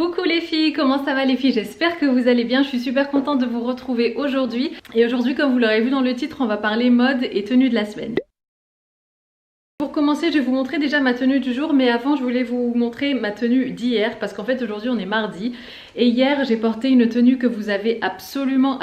Coucou les filles, comment ça va les filles? J'espère que vous allez bien, je suis super contente de vous retrouver aujourd'hui. Et aujourd'hui, comme vous l'aurez vu dans le titre, on va parler mode et tenue de la semaine. Pour commencer, je vais vous montrer déjà ma tenue du jour, mais avant je voulais vous montrer ma tenue d'hier parce qu'en fait aujourd'hui on est mardi et hier j'ai porté une tenue que vous avez absolument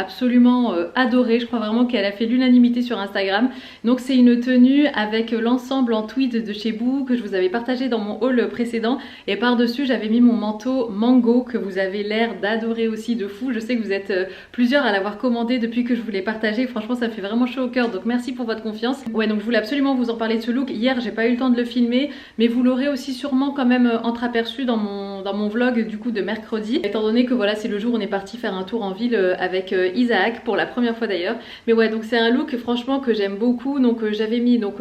adorée. Je crois vraiment qu'elle a fait l'unanimité sur Instagram. Donc c'est une tenue avec l'ensemble en tweed de chez Boo que je vous avais partagé dans mon haul précédent et par-dessus j'avais mis mon manteau mango que vous avez l'air d'adorer aussi de fou. Je sais que vous êtes plusieurs à l'avoir commandé depuis que je vous l'ai partagé. Franchement ça me fait vraiment chaud au cœur, donc merci pour votre confiance. Ouais, donc je voulais absolument vous en parler de ce look. Hier j'ai pas eu le temps de le filmer, mais vous l'aurez aussi sûrement quand même entreaperçu dans mon vlog du coup de mercredi, étant donné que voilà c'est le jour où on est parti faire un tour en ville avec Isaac pour la première fois d'ailleurs. Mais ouais, donc c'est un look franchement que j'aime beaucoup. Donc j'avais mis donc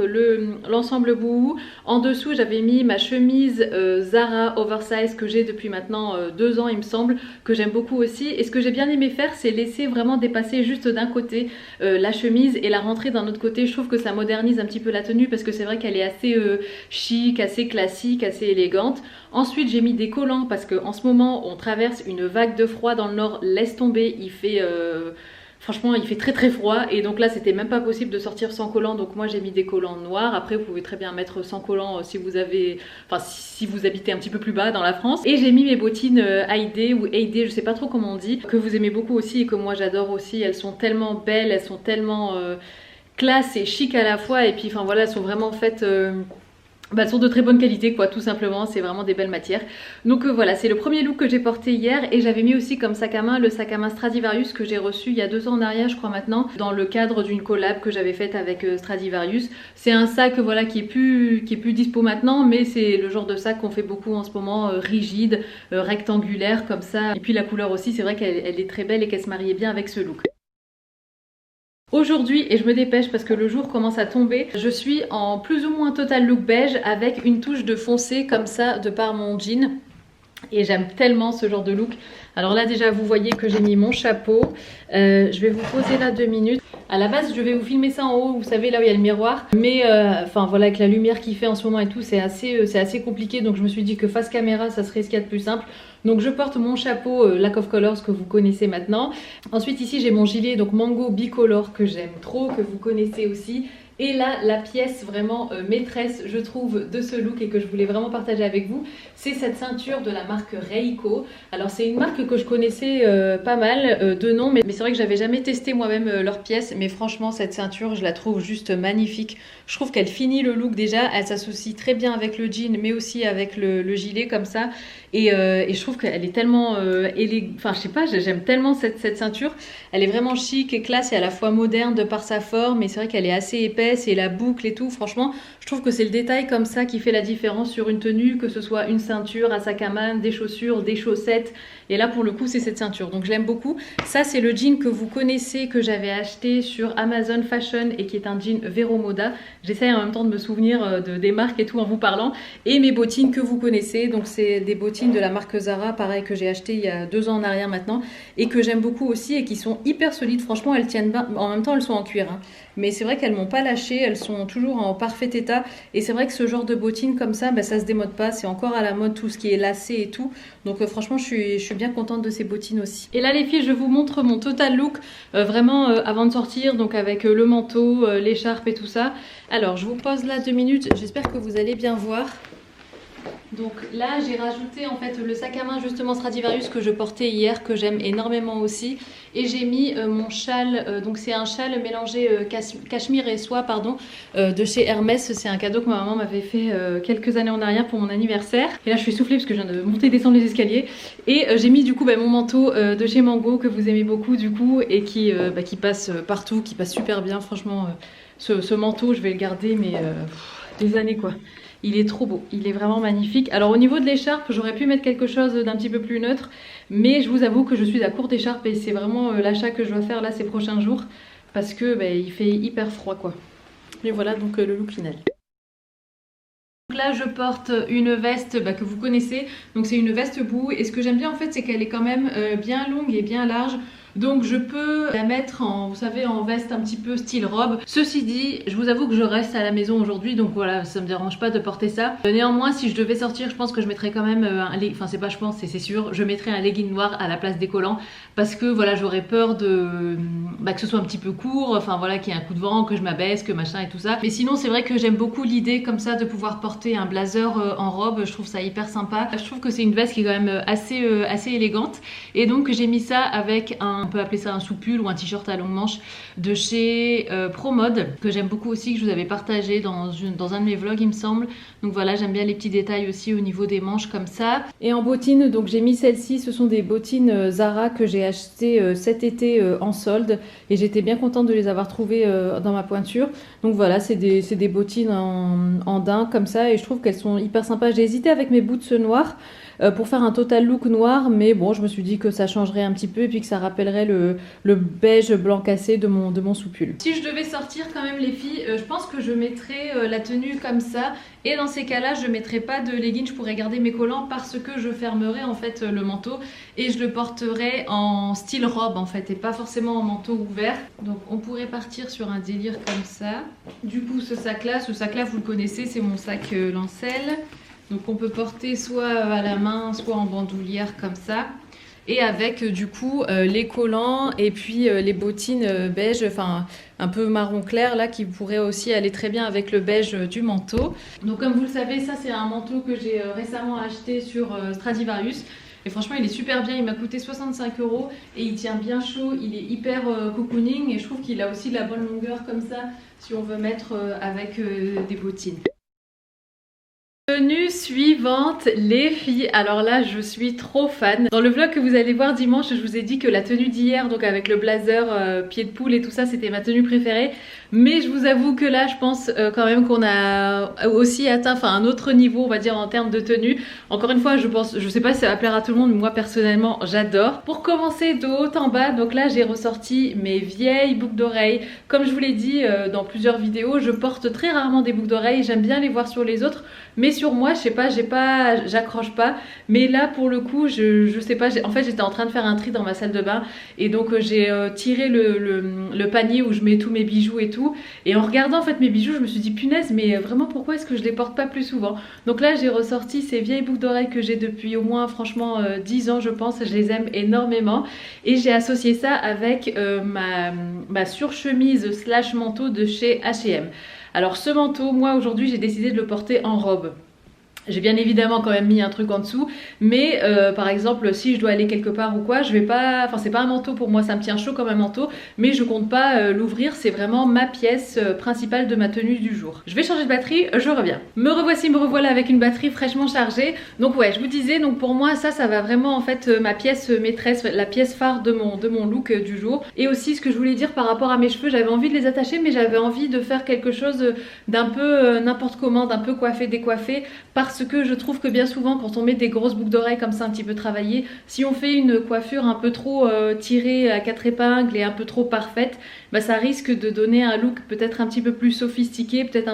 l'ensemble Boohoo, en dessous j'avais mis ma chemise Zara oversize que j'ai depuis maintenant 2 ans il me semble, que j'aime beaucoup aussi. Et ce que j'ai bien aimé faire, c'est laisser vraiment dépasser juste d'un côté la chemise et la rentrer d'un autre côté. Je trouve que ça modernise un petit peu la tenue parce que c'est vrai qu'elle est assez chic, assez classique, assez élégante. Ensuite j'ai mis des collants parce qu'en ce moment on traverse une vague de froid dans le nord, laisse tomber, il fait franchement il fait très froid et donc là c'était même pas possible de sortir sans collant, donc moi j'ai mis des collants noirs. Après vous pouvez très bien mettre sans collant si vous avez, enfin si vous habitez un petit peu plus bas dans la France. Et j'ai mis mes bottines Heidi ou Heidi, je sais pas trop comment on dit, que vous aimez beaucoup aussi et que moi j'adore aussi. Elles sont tellement belles, elles sont tellement classe et chic à la fois, et puis enfin voilà elles sont vraiment faites elles sont de très bonne qualité quoi, tout simplement, c'est vraiment des belles matières. Donc voilà, c'est le premier look que j'ai porté hier. Et j'avais mis aussi comme sac à main le sac à main Stradivarius que j'ai reçu il y a 2 ans en arrière je crois maintenant, dans le cadre d'une collab que j'avais faite avec Stradivarius. C'est un sac voilà qui est plus dispo maintenant, mais c'est le genre de sac qu'on fait beaucoup en ce moment, rigide, rectangulaire comme ça. Et puis la couleur aussi, c'est vrai qu'elle est très belle et qu'elle se mariait bien avec ce look. Aujourd'hui, et je me dépêche parce que le jour commence à tomber, je suis en plus ou moins total look beige avec une touche de foncé comme ça de par mon jean. Et j'aime tellement ce genre de look. Alors là déjà vous voyez que j'ai mis mon chapeau. Je vais vous poser là 2 minutes. À la base je vais vous filmer ça en haut, vous savez là où il y a le miroir. Mais enfin voilà, avec la lumière qu'il fait en ce moment et tout, c'est assez compliqué. Donc je me suis dit que face caméra ça serait ce qu'il y a de plus simple. Donc je porte mon chapeau Lack of Colors que vous connaissez maintenant. Ensuite ici j'ai mon gilet donc Mango Bicolore que j'aime trop, que vous connaissez aussi. Et là, la pièce vraiment maîtresse, je trouve, de ce look et que je voulais vraiment partager avec vous, c'est cette ceinture de la marque Reiko. Alors c'est une marque que je connaissais pas mal de nom, mais c'est vrai que j'avais jamais testé moi-même leurs pièces. Mais franchement, cette ceinture, je la trouve juste magnifique. Je trouve qu'elle finit le look déjà, elle s'associe très bien avec le jean, mais aussi avec le gilet comme ça. Et je trouve qu'elle est tellement enfin je sais pas, j'aime tellement cette ceinture. Elle est vraiment chic et classe et à la fois moderne de par sa forme, mais c'est vrai qu'elle est assez épaisse et la boucle et tout. Franchement, je trouve que c'est le détail comme ça qui fait la différence sur une tenue, que ce soit une ceinture, un sac à main, des chaussures, des chaussettes. Et là pour le coup c'est cette ceinture, donc je l'aime beaucoup. Ça c'est le jean que vous connaissez, que j'avais acheté sur Amazon Fashion et qui est un jean Vero Moda. J'essaie en même temps de me souvenir des marques et tout en vous parlant. Et mes bottines que vous connaissez, donc c'est des bottines de la marque Zara, pareil, que j'ai acheté il y a 2 ans en arrière maintenant et que j'aime beaucoup aussi et qui sont hyper solides. Franchement elles tiennent bien, en même temps elles sont en cuir hein. Mais c'est vrai qu'elles m'ont pas lâché, elles sont toujours en parfait état. Et c'est vrai que ce genre de bottines comme ça, ça se démode pas, c'est encore à la mode tout ce qui est lacé et tout. Donc franchement je suis bien contente de ces bottines aussi. Et là les filles, je vous montre mon total look vraiment avant de sortir, donc avec le manteau, l'écharpe et tout ça. Alors je vous pose là 2 minutes, j'espère que vous allez bien voir. Donc là j'ai rajouté en fait le sac à main justement Stradivarius que je portais hier, que j'aime énormément aussi. Et j'ai mis mon châle, donc c'est un châle mélangé cachemire et soie pardon, de chez Hermès. C'est un cadeau que ma maman m'avait fait quelques années en arrière pour mon anniversaire. Et là je suis soufflée parce que je viens de monter et descendre les escaliers. Et j'ai mis du coup mon manteau de chez Mango que vous aimez beaucoup du coup et qui passe partout, qui passe super bien. Franchement ce manteau je vais le garder mais des années quoi. Il est trop beau, il est vraiment magnifique. Alors au niveau de l'écharpe, j'aurais pu mettre quelque chose d'un petit peu plus neutre, mais je vous avoue que je suis à court d'écharpe et c'est vraiment l'achat que je dois faire là ces prochains jours parce que il fait hyper froid quoi. Et voilà donc le look final. Donc là je porte une veste que vous connaissez, donc c'est une veste Boo et ce que j'aime bien en fait c'est qu'elle est quand même bien longue et bien large. Donc je peux la mettre en, vous savez, en veste un petit peu style robe. Ceci dit, je vous avoue que je reste à la maison aujourd'hui, donc voilà, ça me dérange pas de porter ça. Néanmoins, si je devais sortir, je pense que je mettrais quand même enfin c'est pas je pense, c'est sûr, je mettrais un legging noir à la place des collants parce que voilà, j'aurais peur de que ce soit un petit peu court, enfin voilà, qu'il y ait un coup de vent, que je m'abaisse, que machin et tout ça. Mais sinon, c'est vrai que j'aime beaucoup l'idée comme ça de pouvoir porter un blazer en robe, je trouve ça hyper sympa. Je trouve que c'est une veste qui est quand même assez élégante et donc j'ai mis ça avec on peut appeler ça un sous-pull ou un t-shirt à longue manche de chez ProMode que j'aime beaucoup aussi, que je vous avais partagé dans un de mes vlogs il me semble. Donc voilà, j'aime bien les petits détails aussi au niveau des manches comme ça. Et en bottines, donc j'ai mis celle-ci, ce sont des bottines Zara que j'ai achetées cet été en solde et j'étais bien contente de les avoir trouvées dans ma pointure. Donc voilà, c'est des bottines en daim comme ça et je trouve qu'elles sont hyper sympas. J'ai hésité avec mes boots noirs pour faire un total look noir, mais bon, je me suis dit que ça changerait un petit peu et puis que ça rappellerait le beige blanc cassé de mon sous-pull. Si je devais sortir quand même les filles, je pense que je mettrais la tenue comme ça et dans ces cas-là, je mettrais pas de leggings, je pourrais garder mes collants parce que je fermerais en fait le manteau et je le porterais en style robe en fait et pas forcément en manteau ouvert. Donc on pourrait partir sur un délire comme ça. Du coup, ce sac-là vous le connaissez, c'est mon sac Lancel. Donc on peut porter soit à la main, soit en bandoulière comme ça. Et avec du coup les collants et puis les bottines beige, enfin un peu marron clair là qui pourrait aussi aller très bien avec le beige du manteau. Donc comme vous le savez, ça c'est un manteau que j'ai récemment acheté sur Stradivarius. Et franchement il est super bien, il m'a coûté 65 € et il tient bien chaud, il est hyper cocooning et je trouve qu'il a aussi de la bonne longueur comme ça si on veut mettre avec des bottines. Tenue suivante les filles, alors là je suis trop fan. Dans le vlog que vous allez voir dimanche, je vous ai dit que la tenue d'hier, donc avec le blazer pied de poule et tout ça, c'était ma tenue préférée. Mais je vous avoue que là je pense quand même qu'on a aussi atteint un autre niveau on va dire en termes de tenue. Encore une fois je sais pas si ça va plaire à tout le monde, mais moi personnellement j'adore. Pour commencer de haut en bas, donc là j'ai ressorti mes vieilles boucles d'oreilles. Comme je vous l'ai dit dans plusieurs vidéos, je porte très rarement des boucles d'oreilles, j'aime bien les voir sur les autres. Mais sur moi, je sais pas, j'accroche pas. Mais là, pour le coup, je sais pas. En fait, j'étais en train de faire un tri dans ma salle de bain. Et donc, j'ai tiré le panier où je mets tous mes bijoux et tout. Et en regardant en fait mes bijoux, je me suis dit, punaise, mais vraiment, pourquoi est-ce que je les porte pas plus souvent? Donc là, j'ai ressorti ces vieilles boucles d'oreilles que j'ai depuis au moins, franchement, 10 ans, je pense. Je les aime énormément. Et j'ai associé ça avec ma surchemise slash manteau de chez H&M. Alors ce manteau, moi aujourd'hui j'ai décidé de le porter en robe. J'ai bien évidemment quand même mis un truc en dessous, mais par exemple si je dois aller quelque part ou quoi, je vais pas, enfin c'est pas un manteau pour moi, ça me tient chaud comme un manteau, mais je compte pas l'ouvrir, c'est vraiment ma pièce principale de ma tenue du jour. Je vais changer de batterie, je reviens. Me revoilà avec une batterie fraîchement chargée. Donc ouais, je vous disais, donc pour moi ça va vraiment en fait ma pièce maîtresse, la pièce phare de mon look du jour. Et aussi ce que je voulais dire par rapport à mes cheveux, j'avais envie de les attacher, mais j'avais envie de faire quelque chose d'un peu n'importe comment, d'un peu coiffé, décoiffé, parce que je trouve que bien souvent quand on met des grosses boucles d'oreilles comme ça un petit peu travaillées, si on fait une coiffure un peu trop tirée à 4 épingles et un peu trop parfaite, bah ça risque de donner un look peut-être un petit peu plus sophistiqué, peut-être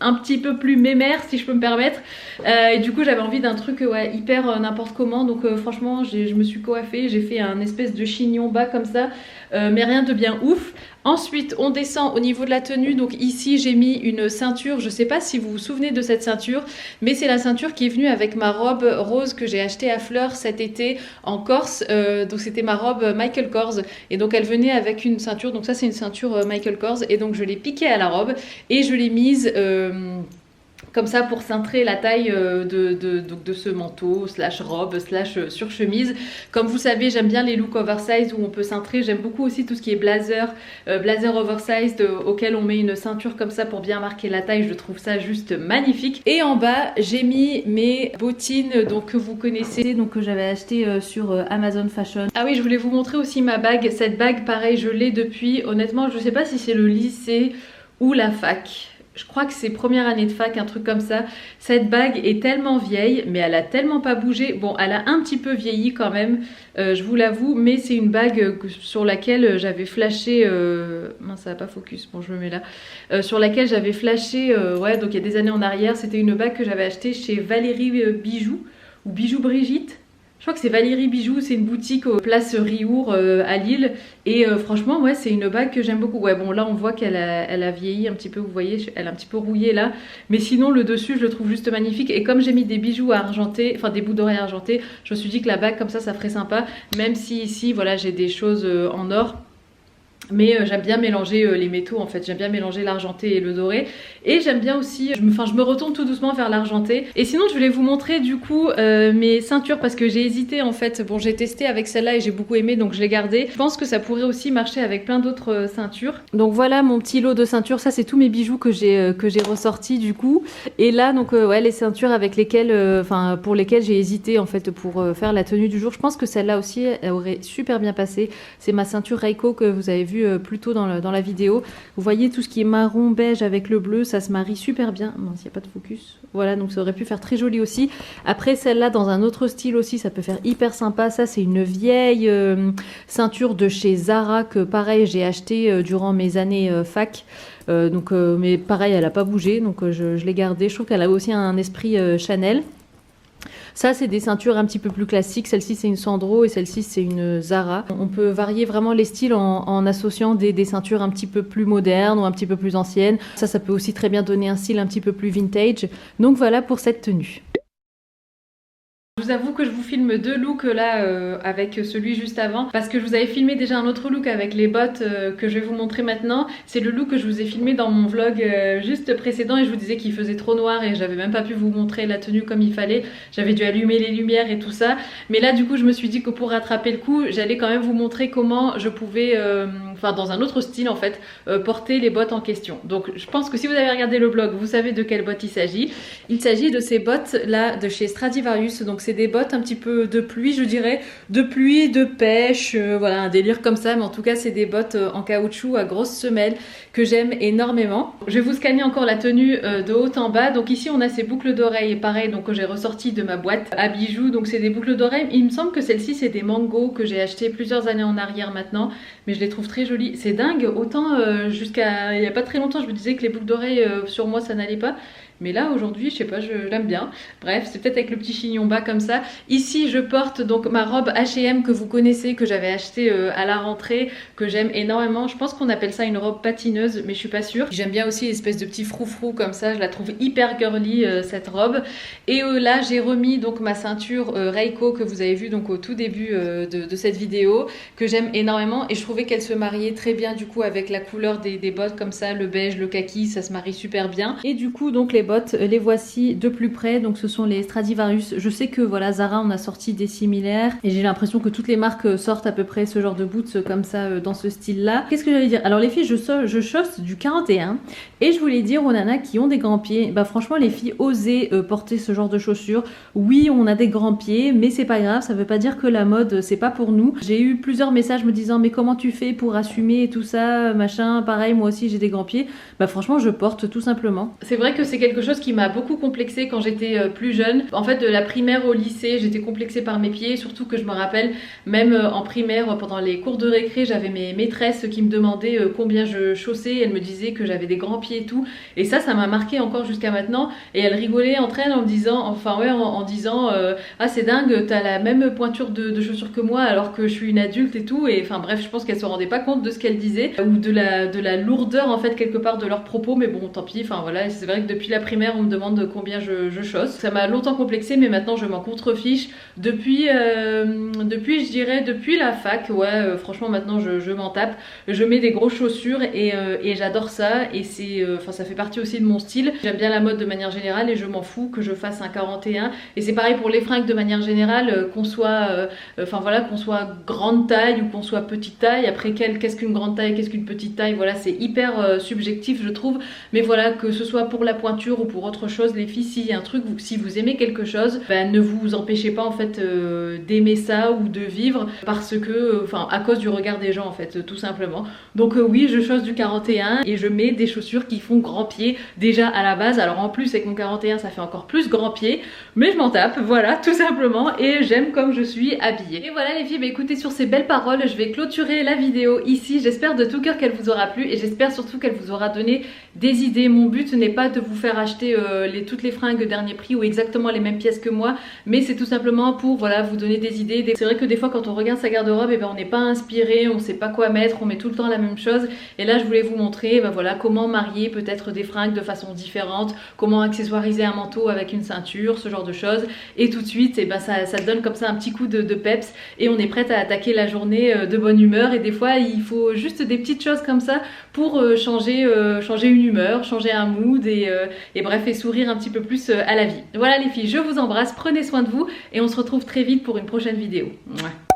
un petit peu plus mémère si je peux me permettre, et du coup j'avais envie d'un truc ouais, hyper n'importe comment. Donc franchement je me suis coiffée, j'ai fait un espèce de chignon bas comme ça, mais rien de bien ouf. Ensuite on descend au niveau de la tenue, donc ici j'ai mis une ceinture, je sais pas si vous vous souvenez de cette ceinture, mais c'est la ceinture qui est venue avec ma robe rose que j'ai achetée à Fleurs cet été en Corse, donc c'était ma robe Michael Kors, et donc elle venait avec une ceinture, donc ça c'est une ceinture Michael Kors, et donc je l'ai piquée à la robe et je l'ai mise comme ça pour cintrer la taille de ce manteau slash robe slash surchemise. Comme vous savez, j'aime bien les looks oversize où on peut cintrer. J'aime beaucoup aussi tout ce qui est blazer, blazer oversized auquel on met une ceinture comme ça pour bien marquer la taille. Je trouve ça juste magnifique. Et en bas, j'ai mis mes bottines donc, que vous connaissez, donc que j'avais acheté sur Amazon Fashion. Ah oui, je voulais vous montrer aussi ma bague. Cette bague, pareil, je l'ai depuis, honnêtement, je sais pas si c'est le lycée ou la fac. Je crois que c'est première année de fac, un truc comme ça. Cette bague est tellement vieille, mais elle a tellement pas bougé. Bon, elle a un petit peu vieilli quand même, je vous l'avoue, mais c'est une bague sur laquelle j'avais flashé... mince, ça va pas focus, bon je me mets là. Sur laquelle j'avais flashé, ouais, donc il y a des années en arrière. C'était une bague que j'avais achetée chez Valérie Bijoux, ou Bijoux Brigitte. Je crois que c'est Valérie Bijoux, c'est une boutique au place Riour à Lille. Et franchement, ouais, c'est une bague que j'aime beaucoup. Ouais, bon, là, on voit qu'elle a vieilli un petit peu, vous voyez, elle est un petit peu rouillée là. Mais sinon, le dessus, je le trouve juste magnifique. Et comme j'ai mis des bijoux argentés, enfin des boucles d'oreilles argentées, je me suis dit que la bague comme ça ferait sympa. Même si ici, voilà, j'ai des choses en or. Mais j'aime bien mélanger les métaux en fait, j'aime bien mélanger l'argenté et le doré. Et j'aime bien aussi, je me retourne tout doucement vers l'argenté. Et sinon je voulais vous montrer du coup mes ceintures parce que j'ai hésité en fait. Bon, j'ai testé avec celle-là et j'ai beaucoup aimé donc je l'ai gardée. Je pense que ça pourrait aussi marcher avec plein d'autres ceintures. Donc voilà mon petit lot de ceintures, ça c'est tous mes bijoux que j'ai ressortis du coup. Et là donc ouais, les ceintures avec lesquelles, pour lesquelles j'ai hésité en fait pour faire la tenue du jour. Je pense que celle-là aussi elle aurait super bien passé. C'est ma ceinture Reiko que vous avez vu plus tôt dans la vidéo. Vous voyez tout ce qui est marron beige avec le bleu, ça se marie super bien. Mince, il n'y a pas de focus. Voilà, donc ça aurait pu faire très joli aussi. Après celle-là dans un autre style aussi, ça peut faire hyper sympa. Ça c'est une vieille ceinture de chez Zara que pareil j'ai acheté durant mes années fac. Mais pareil elle n'a pas bougé donc je l'ai gardée. Je trouve qu'elle a aussi un esprit Chanel. Ça, c'est des ceintures un petit peu plus classiques. Celle-ci, c'est une Sandro et celle-ci, c'est une Zara. On peut varier vraiment les styles en associant des ceintures un petit peu plus modernes ou un petit peu plus anciennes. Ça peut aussi très bien donner un style un petit peu plus vintage. Donc voilà pour cette tenue. Je vous avoue que je vous filme deux looks là avec celui juste avant parce que je vous avais filmé déjà un autre look avec les bottes que je vais vous montrer maintenant. C'est le look que je vous ai filmé dans mon vlog juste précédent et je vous disais qu'il faisait trop noir et j'avais même pas pu vous montrer la tenue comme il fallait. J'avais dû allumer les lumières et tout ça. Mais là du coup je me suis dit que pour rattraper le coup j'allais quand même vous montrer comment je pouvais, dans un autre style en fait, porter les bottes en question. Donc je pense que si vous avez regardé le vlog vous savez de quelles bottes il s'agit. Il s'agit de ces bottes là de chez Stradivarius. Donc c'est des bottes un petit peu de pluie, je dirais, de pluie, de pêche, voilà, un délire comme ça, mais en tout cas c'est des bottes en caoutchouc à grosses semelles que j'aime énormément. Je vais vous scanner encore la tenue de haut en bas. Donc ici on a ces boucles d'oreilles, pareil, donc que j'ai ressorti de ma boîte à bijoux. Donc c'est des boucles d'oreilles, il me semble que celle-ci c'est des Mango que j'ai acheté plusieurs années en arrière maintenant, mais je les trouve très jolies. C'est dingue, autant jusqu'à il n'y a pas très longtemps je me disais que les boucles d'oreilles sur moi ça n'allait pas. Mais là aujourd'hui je sais pas, je l'aime bien. Bref, c'est peut-être avec le petit chignon bas comme ça. Ici je porte donc ma robe H&M que vous connaissez, que j'avais achetée à la rentrée, que j'aime énormément. Je pense qu'on appelle ça une robe patineuse mais je suis pas sûre. J'aime bien aussi l'espèce de petit froufrou comme ça, je la trouve hyper girly cette robe. Et là j'ai remis donc ma ceinture Reiko que vous avez vu donc au tout début de cette vidéo, que j'aime énormément et je trouvais qu'elle se mariait très bien du coup avec la couleur des bottes comme ça, le beige, le kaki, ça se marie super bien. Et du coup donc les bottes, les voici de plus près, donc ce sont les Stradivarius. Je sais que voilà, Zara on a sorti des similaires et j'ai l'impression que toutes les marques sortent à peu près ce genre de boots comme ça dans ce style là. Qu'est-ce que j'allais dire? Alors les filles, je chausse du 41 et je voulais dire aux nanas qui ont des grands pieds, bah franchement les filles, osez porter ce genre de chaussures. Oui, on a des grands pieds mais c'est pas grave, ça veut pas dire que la mode c'est pas pour nous. J'ai eu plusieurs messages me disant mais comment tu fais pour assumer et tout ça machin, pareil moi aussi j'ai des grands pieds. Bah franchement je porte tout simplement. C'est vrai que c'est quelque chose qui m'a beaucoup complexée quand j'étais plus jeune. En fait de la primaire au lycée j'étais complexée par mes pieds, surtout que je me rappelle même en primaire pendant les cours de récré j'avais mes maîtresses qui me demandaient combien je chaussais, elles me disaient que j'avais des grands pieds et tout et ça m'a marqué encore jusqu'à maintenant et elles rigolaient entre elles en me disant, en disant ah c'est dingue t'as la même pointure de chaussures que moi alors que je suis une adulte et tout et enfin bref je pense qu'elles se rendaient pas compte de ce qu'elles disaient ou de la lourdeur en fait quelque part de leurs propos mais bon tant pis, enfin voilà c'est vrai que depuis la primaire on me demande combien je chausse. Ça m'a longtemps complexé mais maintenant je m'en contrefiche depuis je dirais depuis la fac, ouais franchement maintenant je m'en tape. Je mets des grosses chaussures et j'adore ça et c'est ça fait partie aussi de mon style. J'aime bien la mode de manière générale et je m'en fous que je fasse un 41 et c'est pareil pour les fringues de manière générale, qu'on soit qu'on soit grande taille ou qu'on soit petite taille. Après qu'est-ce qu'une grande taille, qu'est-ce qu'une petite taille, voilà c'est hyper subjectif je trouve, mais voilà que ce soit pour la pointure ou pour autre chose les filles, s'il y a un truc, si vous aimez quelque chose, ne vous empêchez pas en fait d'aimer ça ou de vivre parce que à cause du regard des gens en fait tout simplement. Donc oui je chausse du 41 et je mets des chaussures qui font grand pied déjà à la base. Alors en plus avec mon 41 ça fait encore plus grand pied mais je m'en tape, voilà tout simplement et j'aime comme je suis habillée. Et voilà les filles, écoutez sur ces belles paroles je vais clôturer la vidéo ici. J'espère de tout cœur qu'elle vous aura plu et j'espère surtout qu'elle vous aura donné des idées. Mon but n'est pas de vous faire acheter acheter toutes les fringues dernier prix ou exactement les mêmes pièces que moi, mais c'est tout simplement pour voilà, vous donner des idées. C'est vrai que des fois quand on regarde sa garde-robe, on n'est pas inspiré, on sait pas quoi mettre, on met tout le temps la même chose. Et là je voulais vous montrer voilà, comment marier peut-être des fringues de façon différente, comment accessoiriser un manteau avec une ceinture, ce genre de choses. Et tout de suite ça donne comme ça un petit coup de peps et on est prête à attaquer la journée de bonne humeur. Et des fois il faut juste des petites choses comme ça pour changer une humeur, changer un mood et bref, et sourire un petit peu plus à la vie. Voilà les filles, je vous embrasse, prenez soin de vous et on se retrouve très vite pour une prochaine vidéo. Mouah.